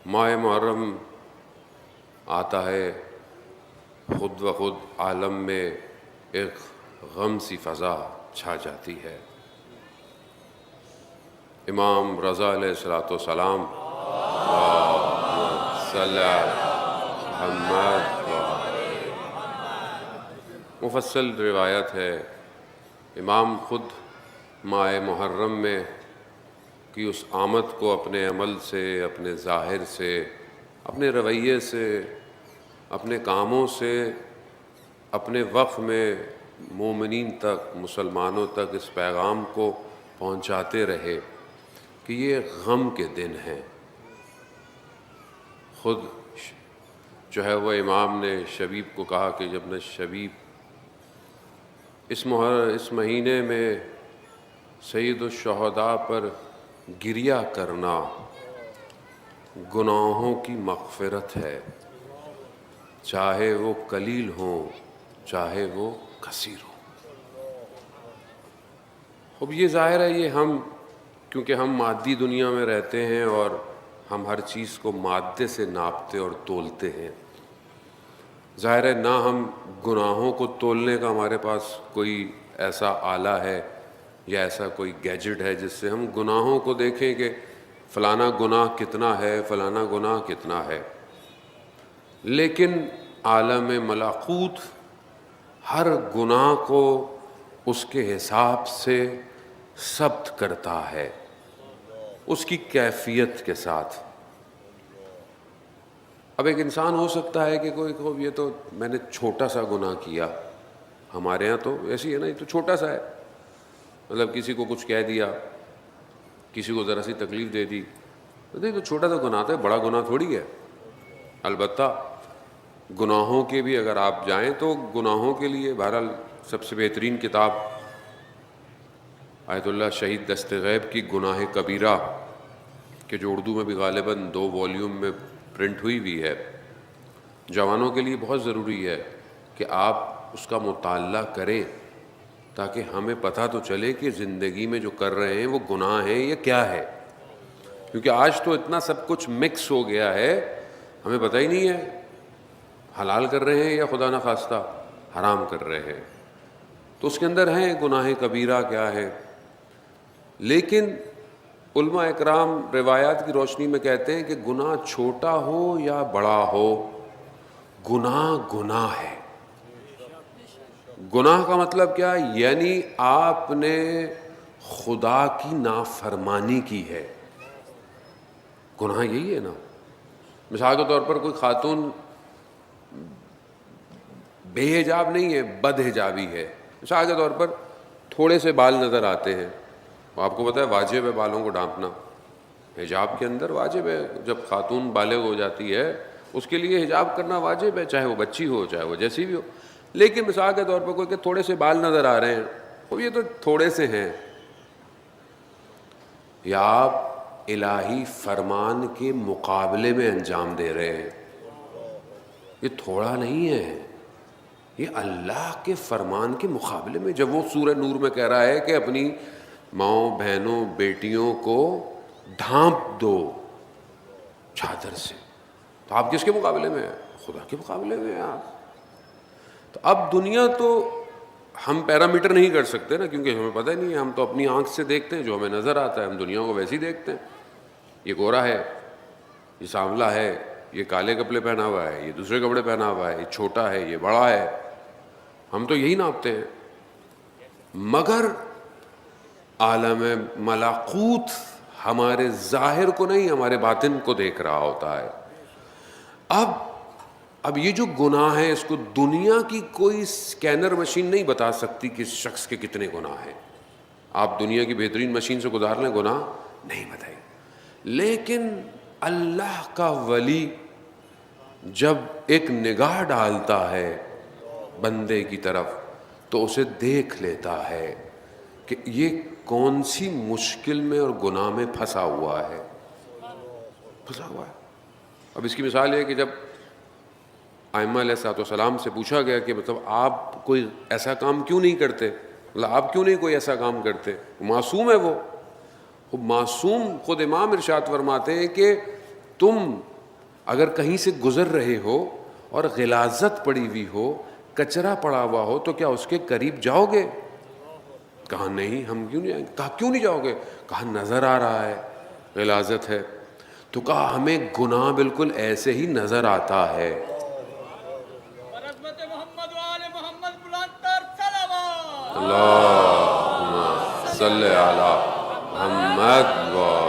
ماہ محرم آتا ہے، خود و خود عالم میں ایک غم سی فضا چھا جاتی ہے۔ امام رضا علیہ الصلوۃ والسلام صلی محمد مفصل روایت ہے، امام خود ماہ محرم میں کی اس آمد کو اپنے عمل سے، اپنے ظاہر سے، اپنے رویے سے، اپنے کاموں سے، اپنے وقت میں مومنین تک، مسلمانوں تک اس پیغام کو پہنچاتے رہے کہ یہ غم کے دن ہیں۔ خود جو ہے وہ امام نے شبیب کو کہا کہ جب نہ شبیب اس مہینے میں سید الشہداء پر گریہ کرنا گناہوں کی مغفرت ہے، چاہے وہ قلیل ہوں چاہے وہ کثیر ہوں۔ اب یہ ظاہر ہے، یہ کیونکہ ہم مادی دنیا میں رہتے ہیں اور ہم ہر چیز کو مادے سے ناپتے اور تولتے ہیں، ظاہر ہے نہ ہم گناہوں کو تولنے کا ہمارے پاس کوئی ایسا آلہ ہے یا ایسا کوئی گیجٹ ہے جس سے ہم گناہوں کو دیکھیں کہ فلانا گناہ کتنا ہے، فلانا گناہ کتنا ہے۔ لیکن عالم ملکوت ہر گناہ کو اس کے حساب سے ضبط کرتا ہے، اس کی کیفیت کے ساتھ۔ اب ایک انسان ہو سکتا ہے کہ یہ تو میں نے چھوٹا سا گناہ کیا، ہمارے ہاں تو ایسی ہے نا، یہ تو چھوٹا سا ہے، مطلب کسی کو کچھ کہہ دیا، کسی کو ذرا سی تکلیف دے دی، تو چھوٹا سا گناہ ہے، بڑا گناہ تھوڑی ہے۔ البتہ گناہوں کے بھی اگر آپ جائیں تو گناہوں کے لیے بہرحال سب سے بہترین کتاب آیت اللہ شہید دست غیب کی گناہ کبیرہ، کہ جو اردو میں بھی غالباً 2 والیوم میں پرنٹ ہوئی ہے، جوانوں کے لیے بہت ضروری ہے کہ آپ اس کا مطالعہ کریں تاکہ ہمیں پتہ تو چلے کہ زندگی میں جو کر رہے ہیں وہ گناہ ہیں یا کیا ہے، کیونکہ آج تو اتنا سب کچھ مکس ہو گیا ہے، ہمیں پتہ ہی نہیں ہے حلال کر رہے ہیں یا خدا نخواستہ حرام کر رہے ہیں۔ تو اس کے اندر ہیں گناہ کبیرہ کیا ہے، لیکن علماء اکرام روایات کی روشنی میں کہتے ہیں کہ گناہ چھوٹا ہو یا بڑا ہو، گناہ گناہ ہے۔ گناہ کا مطلب کیا؟ یعنی آپ نے خدا کی نافرمانی کی ہے، گناہ یہی ہے نا۔ مثال کے طور پر کوئی خاتون بے حجاب نہیں ہے، بد حجابی ہے، مثال کے طور پر تھوڑے سے بال نظر آتے ہیں، آپ کو پتہ ہے واجب ہے بالوں کو ڈھانپنا، حجاب کے اندر واجب ہے، جب خاتون بالغ ہو جاتی ہے اس کے لیے حجاب کرنا واجب ہے، چاہے وہ بچی ہو چاہے وہ جیسی بھی ہو۔ لیکن مثال کے طور پر کوئی کہ تھوڑے سے بال نظر آ رہے ہیں، وہ یہ تو تھوڑے سے ہیں، یا آپ الہی فرمان کے مقابلے میں انجام دے رہے ہیں، یہ تھوڑا نہیں ہے، یہ اللہ کے فرمان کے مقابلے میں۔ جب وہ سورہ نور میں کہہ رہا ہے کہ اپنی ماؤں، بہنوں، بیٹیوں کو ڈھانپ دو چادر سے، تو آپ کس کے مقابلے میں ہیں؟ خدا کے مقابلے میں ہیں آپ۔ تو اب دنیا تو ہم پیرامیٹر نہیں کر سکتے نا، کیونکہ ہمیں پتہ نہیں ہے، ہم تو اپنی آنکھ سے دیکھتے ہیں، جو ہمیں نظر آتا ہے ہم دنیا کو ویسے ہی دیکھتے ہیں، یہ گورا ہے، یہ سانولا ہے، یہ کالے کپڑے پہنا ہوا ہے، یہ دوسرے کپڑے پہنا ہوا ہے، یہ چھوٹا ہے، یہ بڑا ہے، ہم تو یہی ناپتے ہیں۔ مگر عالم ملکوت ہمارے ظاہر کو نہیں، ہمارے باطن کو دیکھ رہا ہوتا ہے۔ اب یہ جو گناہ ہے، اس کو دنیا کی کوئی سکینر مشین نہیں بتا سکتی کہ اس شخص کے کتنے گناہ ہیں۔ آپ دنیا کی بہترین مشین سے گزار لیں، گناہ نہیں بتائے، لیکن اللہ کا ولی جب ایک نگاہ ڈالتا ہے بندے کی طرف تو اسے دیکھ لیتا ہے کہ یہ کون سی مشکل میں اور گناہ میں پھنسا ہوا ہے۔ اب اس کی مثال ہے کہ جب ائمہ علیہ الصلوۃ والسلام سے پوچھا گیا کہ مطلب آپ کوئی ایسا کام کیوں نہیں کرتے، مطلب آپ کیوں نہیں کوئی ایسا کام کرتے، معصوم ہے وہ معصوم۔ خود امام ارشاد فرماتے ہیں کہ تم اگر کہیں سے گزر رہے ہو اور غلاظت پڑی ہوئی ہو، کچرا پڑا ہوا ہو، تو کیا اس کے قریب جاؤ گے؟ کہا نہیں، ہم کیوں نہیں آئیں گے؟ کہا کیوں نہیں جاؤ گے؟ کہا نظر آ رہا ہے غلاظت ہے۔ تو کہا ہمیں گناہ بالکل ایسے ہی نظر آتا ہے۔ عظمت محمد و آل محمد بلند تر صلوات۔ اللہم صلی علی محمد و